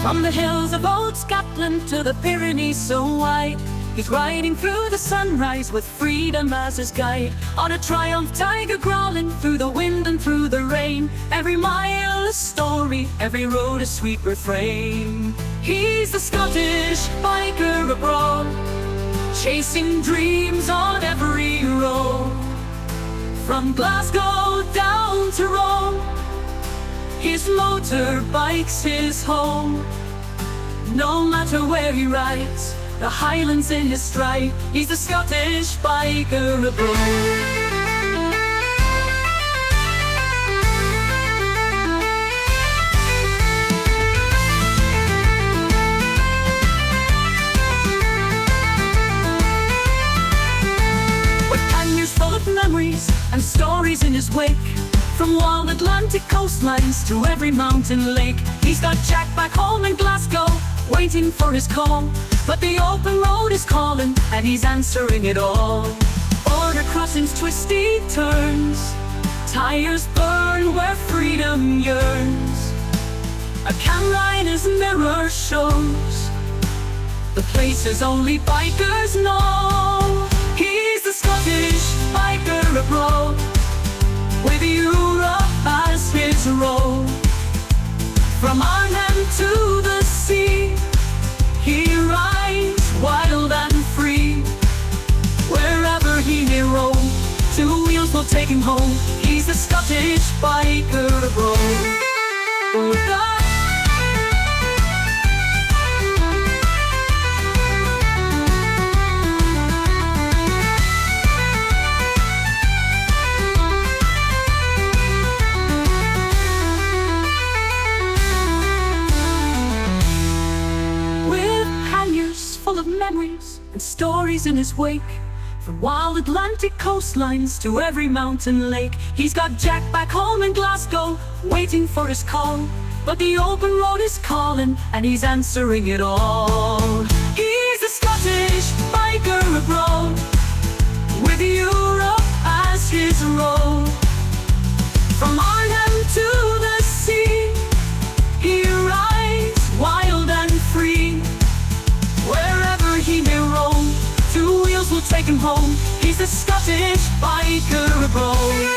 From the hills of old Scotland to the Pyrenees so wide, he's riding through the sunrise with freedom as his guide. On a triumph tiger growling through the wind and through the rain, every mile a story, every road a sweet refrain. He's the Scottish biker abroad, chasing dreams on every road. From Glasgow down to Rome, his motorbike's his home. No matter where he rides, the Highlands in his stride, he's the Scottish biker abroad. Memories and stories in his wake, from wild Atlantic coastlines to every mountain lake. He's got Jack back home in Glasgow, waiting for his call. But the open road is calling, and he's answering it all. Border crossings, twisty turns, tires burn where freedom yearns. A camera in his mirror shows the places only bikers know. He's the Scottish biker abroad, with Europe as his road. From Arnhem to the sea, he rides wild and free. Wherever he may roam, two wheels will take him home. He's the Scottish biker abroad. Full of memories and stories in his wake, from wild Atlantic coastlines to every mountain lake. He's got Jack back home in Glasgow, waiting for his call. But the open road is calling, and he's answering it all. He's a Scottish biker abroad, with Europe as his road. From Arnhem to the sea, he rides wild and free. Wherever he may roam, two wheels will take him home. He's the Scottish biker abroad.